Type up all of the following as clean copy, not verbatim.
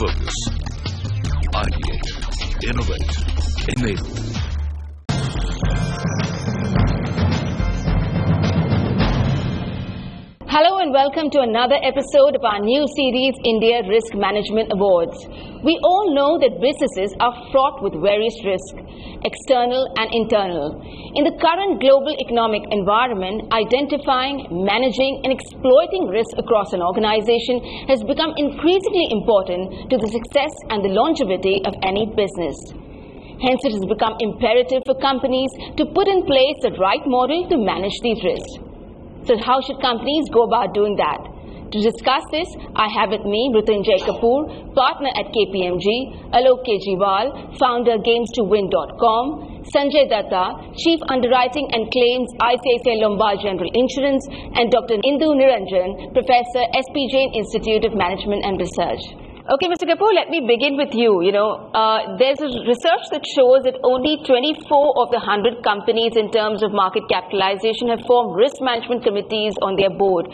Focus. Ideate. Innovate. Enable. Hello and welcome to another episode of our new series, India Risk Management Awards. We all know that businesses are fraught with various risks, external and internal. In the current global economic environment, identifying, managing and exploiting risks across an organization has become increasingly important to the success and the longevity of any business. Hence, it has become imperative for companies to put in place the right model to manage these risks. So how should companies go about doing that? To discuss this, I have with me Mrityunjay Kapoor, partner at KPMG, Alok Kejriwal, founder games2win.com, Sanjay Datta, Chief Underwriting and Claims, ICICI Lombard General Insurance, and Dr. Indu Niranjan, Professor, SP Jain Institute of Management and Research. Okay, Mr. Kapoor, let me begin with you. There's a research that shows that only 24 of the 100 companies in terms of market capitalization have formed risk management committees on their board.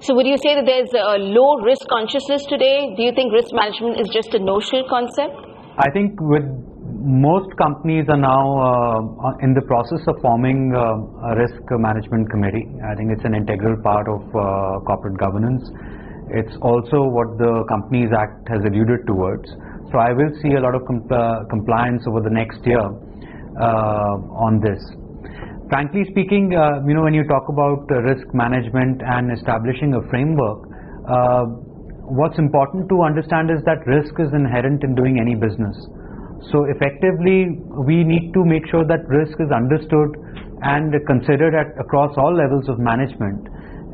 So would you say that there's a low risk consciousness today? Do you think risk management is just a notional concept? I think with most companies are now in the process of forming a risk management committee. I think it's an integral part of corporate governance. It's also what the Companies Act has alluded towards. So I will see a lot of compliance over the next year on this. Frankly speaking, when you talk about risk management and establishing a framework, what's important to understand is that risk is inherent in doing any business. So effectively, we need to make sure that risk is understood and considered across all levels of management.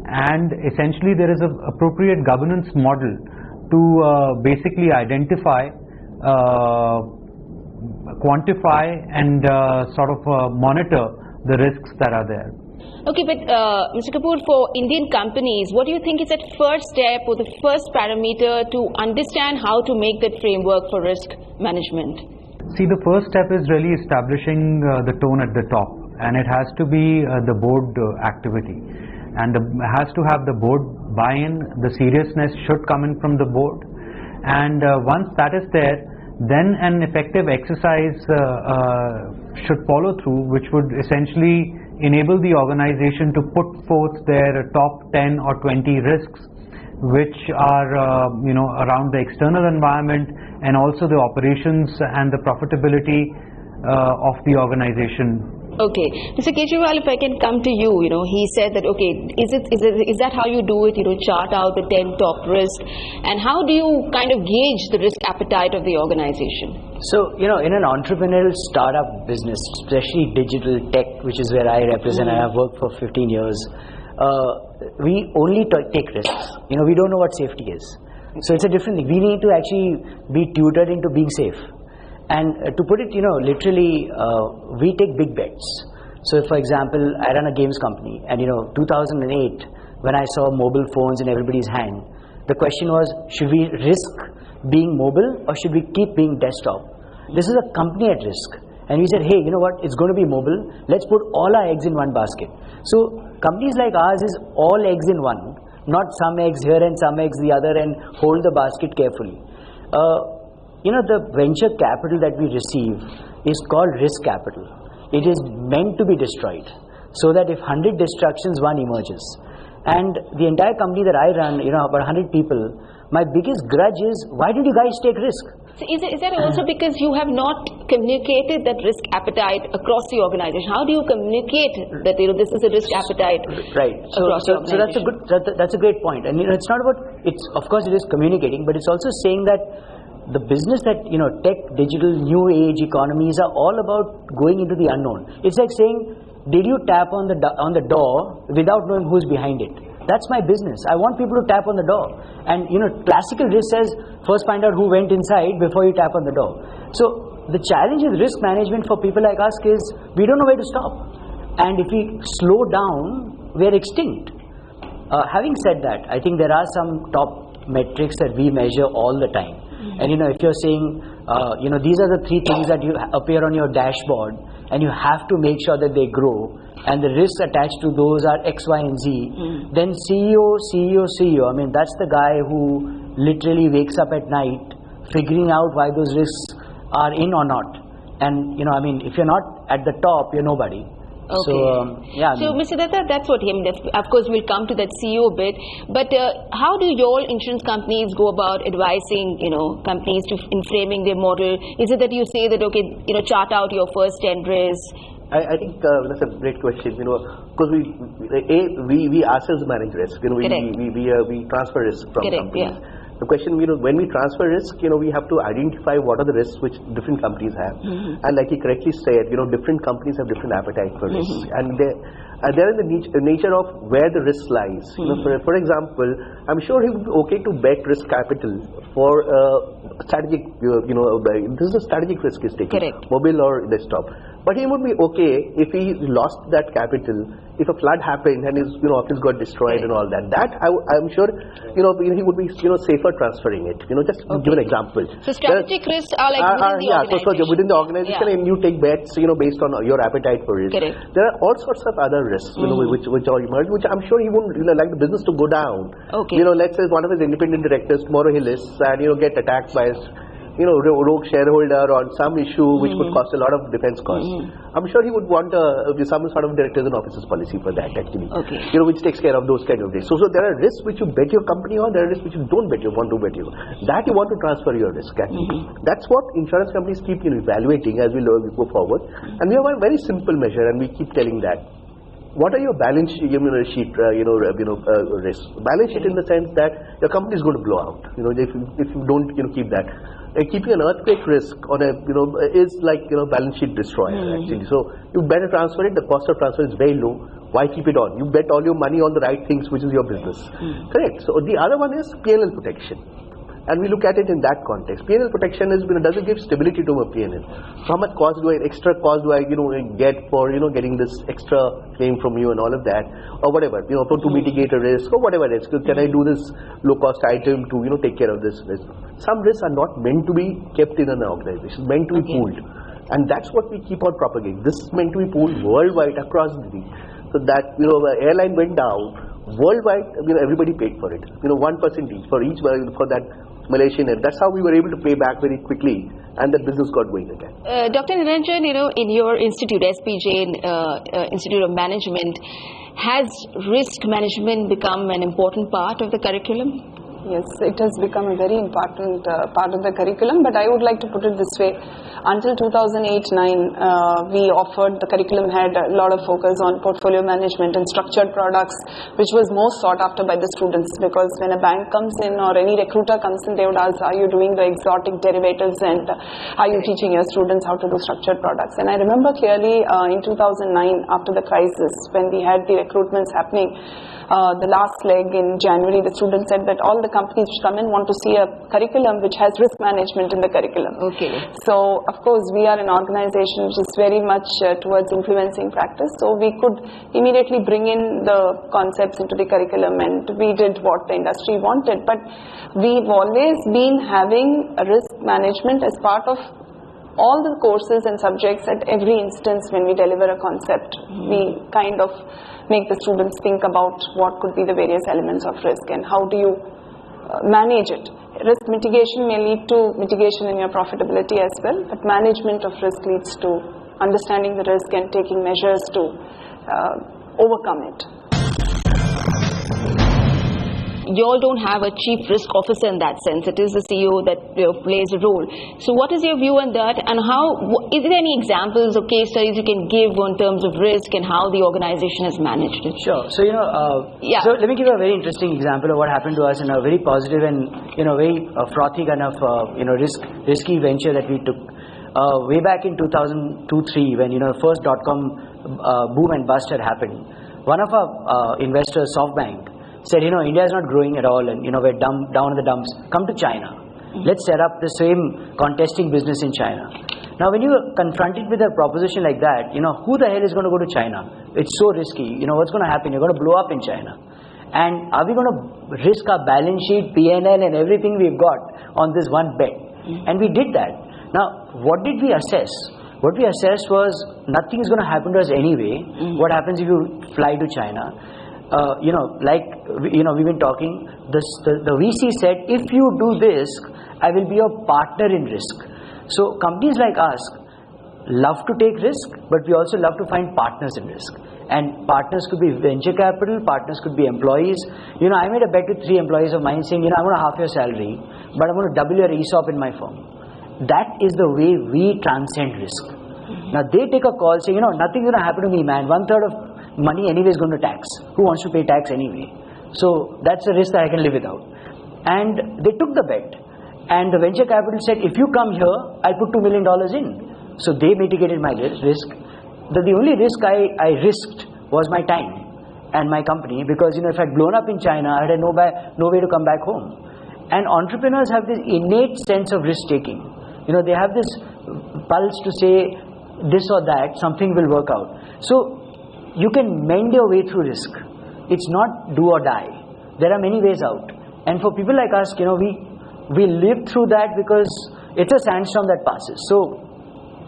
And essentially there is an appropriate governance model to basically identify, quantify and monitor the risks that are there. Okay, but Mr. Kapoor, for Indian companies, what do you think is that first step or the first parameter to understand how to make that framework for risk management? See, the first step is really establishing the tone at the top, and it has to be the board activity. And has to have the board buy-in. The seriousness should come in from the board, and once that is there, then an effective exercise should follow through, which would essentially enable the organization to put forth their top 10 or 20 risks, which are around the external environment and also the operations and the profitability of the organization. Okay, Mr. Kejriwal, if I can come to you, he said that, okay, is that how you do it, chart out the 10 top risks, and how do you kind of gauge the risk appetite of the organization? So, in an entrepreneurial startup business, especially digital tech, which is where I represent, and I've worked for 15 years, we only take risks. We don't know what safety is. So it's a different thing. We need to actually be tutored into being safe. And to put it, literally, we take big bets. So if, for example, I run a games company, and 2008, when I saw mobile phones in everybody's hand, the question was, should we risk being mobile or should we keep being desktop? This is a company at risk. And we said, hey, you know what, it's going to be mobile. Let's put all our eggs in one basket. So companies like ours is all eggs in one, not some eggs here and some eggs the other, and hold the basket carefully. The venture capital that we receive is called risk capital. It is meant to be destroyed, so that if 100 destructions, one emerges. And the entire company that I run, about 100 people, my biggest grudge is, why did you guys take risk? So is that also because you have not communicated that risk appetite across the organization? How do you communicate that this is a risk appetite? Right. So that's a great point. And it's not about, of course it is communicating, but it's also saying that the business that tech, digital, new age economies are all about going into the unknown. It's like saying, did you tap on the door without knowing who's behind it? That's my business. I want people to tap on the door. And classical risk says, first find out who went inside before you tap on the door. So the challenge with risk management for people like us is, we don't know where to stop. And if we slow down, we're extinct. Having said that, I think there are some top metrics that we measure all the time. And if you're saying, these are the 3 things that appear on your dashboard, and you have to make sure that they grow, and the risks attached to those are X, Y, and Z, then CEO, I mean, that's the guy who literally wakes up at night figuring out why those risks are in or not. And I mean, if you're not at the top, you're nobody. Okay. So yeah. So Mr. Datta, that's what of course we'll come to that CEO bit. But how do your insurance companies go about advising companies in framing their model? Is it that you say that okay, chart out your first 10 risks? I think that's a great question. Because we ourselves manage risk. We transfer risk from companies. Yeah. The question, when we transfer risk, we have to identify what are the risks which different companies have. And like he correctly said, different companies have different appetite for risk. And they're in the nature of where the risk lies. For example, I'm sure he would be okay to bet risk capital for strategic, this is a strategic risk he's taking, mobile or desktop. But he would be okay if he lost that capital, if a flood happened and his office got destroyed and all that. That I'm sure he would be safer transferring it. Just give an example. So strategic risks are like within the organization. So within the organization, and you take bets based on your appetite for risk. There are all sorts of other risks which are emerged, which I'm sure he wouldn't like the business to go down. Let's say one of his independent directors tomorrow he lists and get attacked by rogue shareholder on some issue which could cost a lot of defense costs. I'm sure he would want some sort of directors and officers policy for that actually. Which takes care of those kind of risks. So there are risks which you bet your company on, there are risks which you don't want to bet you. That you want to transfer your risk actually. That's what insurance companies keep evaluating as we go forward. And we have a very simple measure and we keep telling that. What are your balance sheet, risks? Balance sheet in the sense that your company is going to blow out. If you don't keep that. Keeping an earthquake risk on is like balance sheet destroyer actually. So you better transfer it. The cost of transfer is very low. Why keep it on? You bet all your money on the right things, which is your business. Correct. So the other one is P&L protection. And we look at it in that context. P&L protection is, does it give stability to my P&L? How much extra cost do I, get for, getting this extra claim from you and all of that, or whatever, to mitigate a risk or whatever it is. Can I do this low cost item to, take care of this risk? Some risks are not meant to be kept in an organization, meant to be pooled. And that's what we keep on propagating. This is meant to be pooled worldwide across the thing. So that, the airline went down, worldwide, everybody paid for it. 1% each for that Malaysian air. That's how we were able to pay back very quickly, and the business got going again. Dr. Niranjan, in your institute, SPJ, Institute of Management, has risk management become an important part of the curriculum? Yes, it has become a very important part of the curriculum, but I would like to put it this way. Until 2008-9, we offered, the curriculum had a lot of focus on portfolio management and structured products, which was most sought after by the students, because when a bank comes in or any recruiter comes in, they would ask, are you doing the exotic derivatives and are you teaching your students how to do structured products? And I remember clearly in 2009, after the crisis, when we had the recruitments happening, the last leg in January, the students said that all the companies which come in want to see a curriculum which has risk management in the curriculum. So, of course, we are an organization which is very much towards influencing practice. So, we could immediately bring in the concepts into the curriculum, and we did what the industry wanted. But we've always been having a risk management as part of all the courses and subjects at every instance when we deliver a concept. We kind of make the students think about what could be the various elements of risk and how do you manage it. Risk mitigation may lead to mitigation in your profitability as well, but management of risk leads to understanding the risk and taking measures to overcome it. You all don't have a chief risk officer in that sense. It is the CEO that plays a role. So what is your view on that, and is there any examples or case studies you can give in terms of risk and how the organization has managed it? Sure. So so let me give a very interesting example of what happened to us in a very positive and very frothy kind of risky venture that we took way back in 2002-03 when the first .com boom and bust had happened. One of our investors, SoftBank, said, India is not growing at all, and we're down in the dumps. Come to China. Let's set up the same contesting business in China. Now, when you are confronted with a proposition like that, who the hell is going to go to China? It's so risky. What's going to happen? You're going to blow up in China. And are we going to risk our balance sheet, P&L, and everything we've got on this one bet? And we did that. Now, what did we assess? What we assessed was nothing is going to happen to us anyway. What happens if you fly to China? We've been talking, the VC said, if you do this I will be a partner in risk. So companies like us love to take risk, but we also love to find partners in risk. And partners could be venture capital, partners could be employees. I made a bet with 3 employees of mine saying, I'm going to half your salary, but I'm going to double your ESOP in my firm. That is the way we transcend risk. Now they take a call saying, nothing's going to happen to me, man. 1/3 of money anyway is going to tax. Who wants to pay tax anyway? So that's a risk that I can live without. And they took the bet. And the venture capital said, if you come here, I'll put $2 million in. So they mitigated my risk. The only risk I risked was my time and my company, because if I'd blown up in China, I had no way to come back home. And entrepreneurs have this innate sense of risk taking. They have this pulse to say this or that, something will work out. So you can mend your way through risk. It's not do or die. There are many ways out. And for people like us, we live through that because it's a sandstorm that passes. So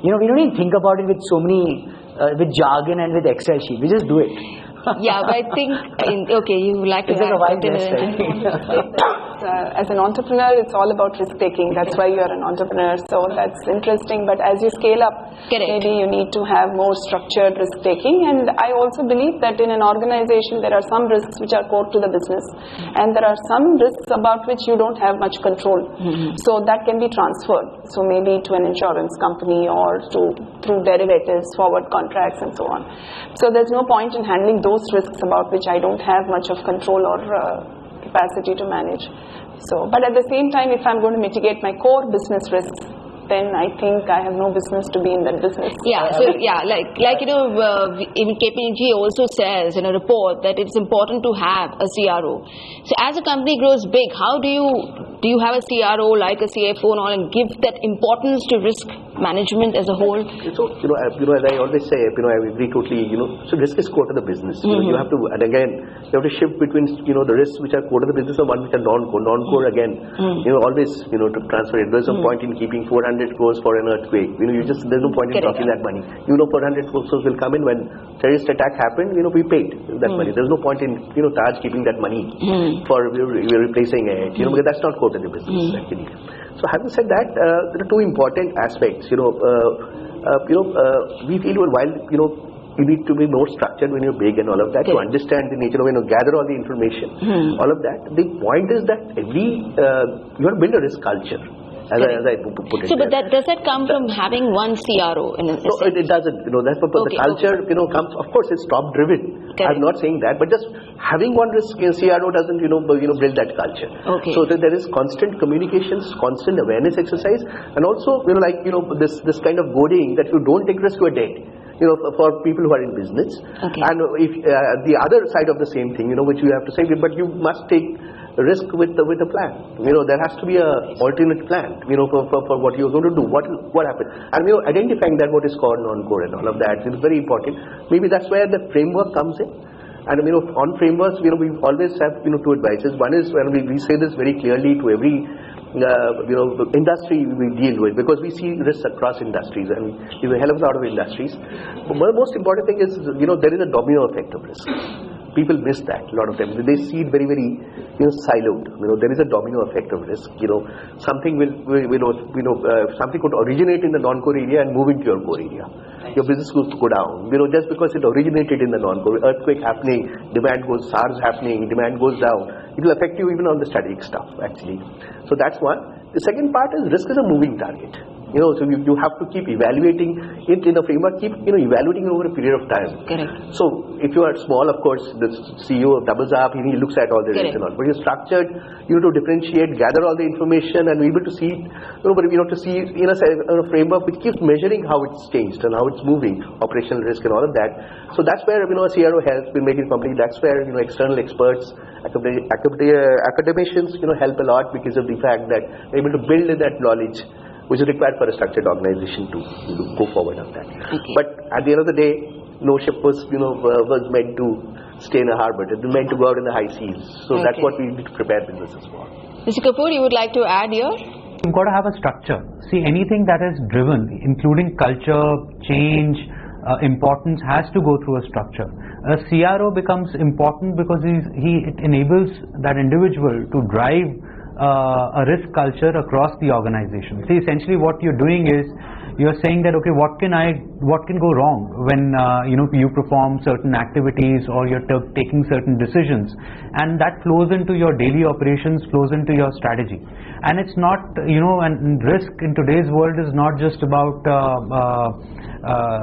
we don't even think about it with so many with jargon and with Excel sheet. We just do it. Yeah, but I think okay, you would like to have a wild guess, as an entrepreneur, it's all about risk taking. That's why you are an entrepreneur. So that's interesting. But as you scale up, maybe you need to have more structured risk taking. And I also believe that in an organization, there are some risks which are core to the business, and there are some risks about which you don't have much control. So that can be transferred. So maybe to an insurance company or through derivatives, forward contracts, and so on. So there's no point in handling those risks about which I don't have much of control or capacity to manage. So, but at the same time, if I'm going to mitigate my core business risks, then I think I have no business to be in that business. Yeah, so even KPMG also says in a report that it's important to have a CRO. So as a company grows big, how do you have a CRO like a CFO and all, and give that importance to risk management as a whole? So as I always say, I agree totally. So risk is core to the business. You have to, and again, you have to shift between the risks which are core to the business and one which are non-core. Non-core again, always to transfer it. There's no point in keeping 400 crores for an earthquake. There's no point in dropping that money. 400 crores will come in when terrorist attack happened. We paid that money. There's no point in Taj keeping that money for replacing it. Because that's not core to the business actually. So having said that, there are 2 important aspects. We feel while you need to be more structured when you're big and all of that, to understand the nature of, gather all the information, all of that. The point is that you want to build a risk culture. As I put it. So, but does that come from having one CRO? No, it doesn't. That's the culture. Comes. Of course, it's top driven. I'm not saying that, but just having one risk CRO doesn't build that culture. So there is constant communications, constant awareness exercise, and also this kind of goading that you don't take risk, you are dead. For people who are in business. And if the other side of the same thing, which you have to say, but you must take risk with a plan. There has to be a alternate plan, for what you're going to do, what happened. And identifying that what is core, non-core and all of that is very important. Maybe that's where the framework comes in. And on frameworks, we always have 2 advices. One is when we say this very clearly to every industry we deal with, because we see risks across industries and we have a hell of a lot of industries. But the most important thing is there is a domino effect of risk. People miss that a lot of times. They see it very, very siloed. There is a domino effect of risk. Something something could originate in the non-core area and move into your core area. Your business could go down. Just because it originated in the non-core, earthquake happening, demand goes, SARS happening, demand goes down. It will affect you even on the strategic stuff actually. So that's one. The second part is risk is a moving target. So you have to keep evaluating it in a framework, keep evaluating over a period of time. So if you are small, of course, the CEO doubles up, he looks at all the risks and all. But you're structured, you have to differentiate, gather all the information, and be able to see, to see in a framework which keeps measuring how it's changed and how it's moving, operational risk and all of that. So that's where a CRO helps in making complete. That's where external experts, academicians, help a lot because of the fact that they're able to build in that knowledge which is required for a structured organization to go forward on that. But at the end of the day, no ship was meant to stay in a harbor. It was meant to go out in the high seas. So that's what we need to prepare businesses for. Mr. Kapoor, you would like to add here? You've got to have a structure. See, anything that is driven, including culture, change, importance, has to go through a structure. A CRO becomes important because it enables that individual to drive a risk culture across the organization. See, essentially what you're doing is you're saying that, okay, what can go wrong when you perform certain activities or you're taking certain decisions, and that flows into your daily operations, flows into your strategy. And it's not, and risk in today's world is not just about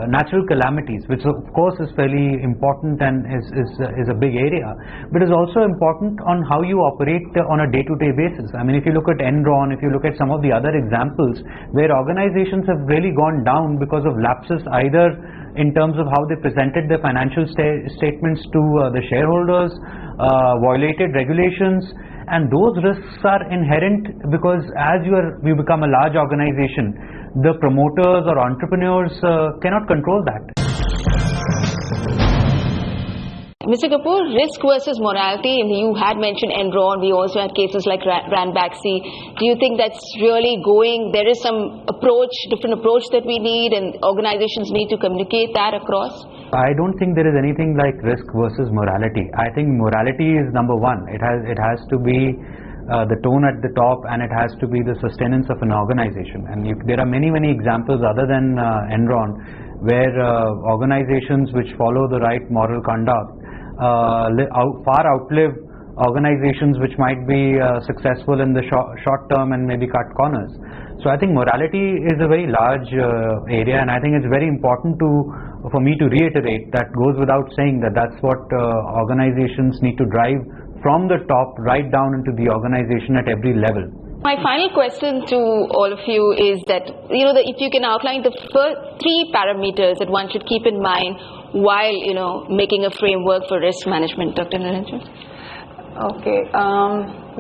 natural calamities, which of course is fairly important and is a big area, but is also important on how you operate on a day-to-day basis. I mean, if you look at Enron, if you look at some of the other examples where organizations have really gone down because of lapses, either in terms of how they presented their financial statements to the shareholders, violated regulations, and those risks are inherent because as you become a large organization, the promoters or entrepreneurs cannot control that. Mr. Kapoor, risk versus morality, and you had mentioned Enron, we also had cases like Ranbaxy. Do you think that's really there is some different approach that we need, and organizations need to communicate that across? I don't think there is anything like risk versus morality. I think morality is number one. It has to be the tone at the top, and it has to be the sustenance of an organization. And there are many examples other than Enron where organizations which follow the right moral conduct far outlive organizations which might be successful in the short term and maybe cut corners. So I think morality is a very large area, and I think it's very important for me to reiterate that goes without saying that's what organizations need to drive from the top right down into the organization at every level. My final question to all of you is that, if you can outline the first 3 parameters that one should keep in mind while, making a framework for risk management. Dr. Niranjan? Okay.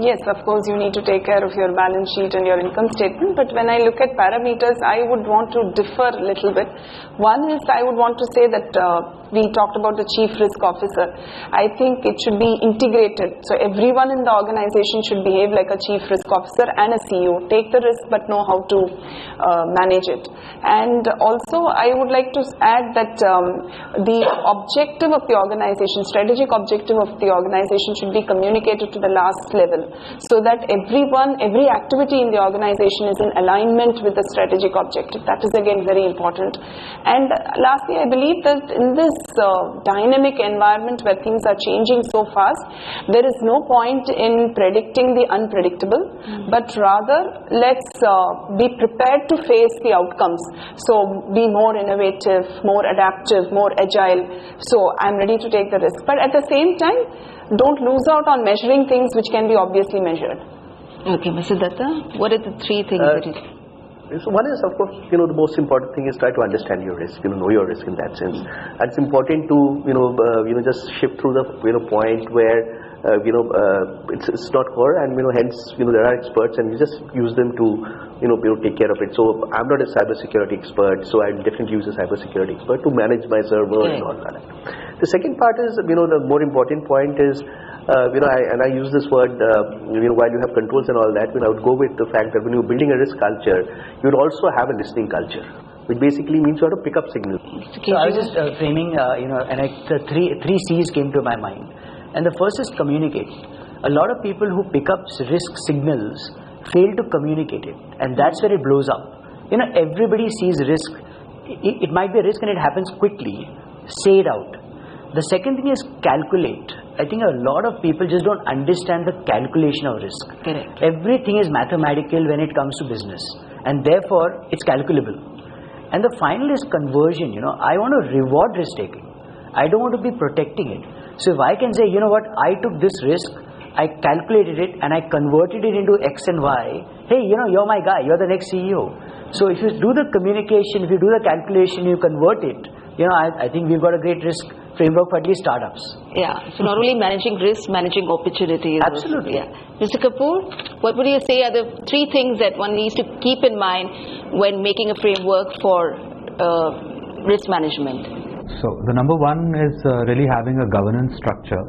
Yes, of course, you need to take care of your balance sheet and your income statement. But when I look at parameters, I would want to differ a little bit. One is I would want to say that we talked about the chief risk officer. I think it should be integrated. So everyone in the organization should behave like a chief risk officer and a CEO. Take the risk but know how to manage it. And also I would like to add that the objective of the organization, strategic objective of the organization should be communicated to the last level, so that every activity in the organization is in alignment with the strategic objective. That is again very important. And lastly, I believe that in this dynamic environment where things are changing so fast, there is no point in predicting the unpredictable, but rather let's be prepared to face the outcomes. So be more innovative, more adaptive, more agile. So I'm ready to take the risk, but at the same time, don't lose out on measuring things which can be obviously measured. Okay, Mr. Datta, what are the 3 things that you... So one is, of course, the most important thing is try to understand your risk, know your risk in that sense. And it's important to, just shift through the, point where, it's not core, and, hence, there are experts and you just use them to, take care of it. So I'm not a cybersecurity expert, so I definitely use a cybersecurity expert to manage my server and all that. The second part is, the more important point is, I use this word, while you have controls and all that, I would go with the fact that when you're building a risk culture, you would also have a listening culture, which basically means you have to pick up signals. So I was just framing, the three C's came to my mind. And the first is communicate. A lot of people who pick up risk signals fail to communicate it, and that's where it blows up. Everybody sees risk. It might be a risk and it happens quickly. Say it out. The second thing is calculate. I think a lot of people just don't understand the calculation of risk. Correct. Everything is mathematical when it comes to business, and therefore it's calculable. And the final is conversion. I want to reward risk taking. I don't want to be protecting it. So if I can say, I took this risk, I calculated it and I converted it into X and Y. Hey, you're my guy, you're the next CEO. So if you do the communication, if you do the calculation, you convert it, I think we've got a great risk framework for at least startups. Yeah, so not only managing risk, managing opportunities. Absolutely. Yeah. Mr. Kapoor, what would you say are the 3 things that one needs to keep in mind when making a framework for risk management? So the number one is really having a governance structure,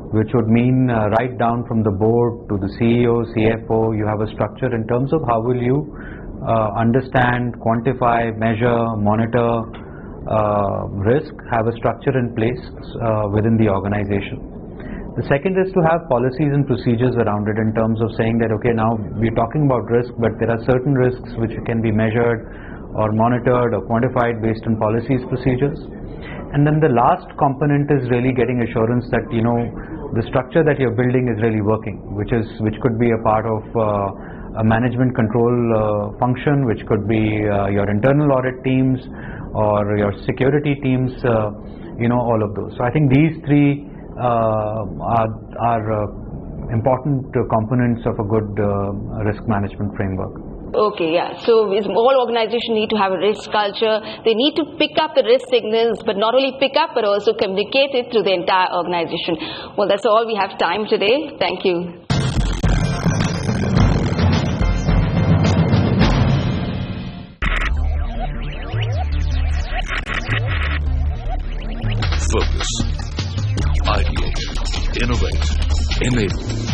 which would mean right down from the board to the CEO, CFO, you have a structure in terms of how will you understand, quantify, measure, monitor risk, have a structure in place within the organization. The second is to have policies and procedures around it in terms of saying that, okay, now we're talking about risk, but there are certain risks which can be measured or monitored or quantified based on policies, procedures. And then the last component is really getting assurance that, you know, the structure that you're building is really working, which could be a part of a management control function, which could be your internal audit teams or your security teams, you know, all of those. So I think these three are important components of a good risk management framework. Okay, yeah. So all organizations need to have a risk culture. They need to pick up the risk signals, but not only pick up, but also communicate it to the entire organization. Well, that's all we have time today. Thank you. Focus. Ideate. Innovate. Enable.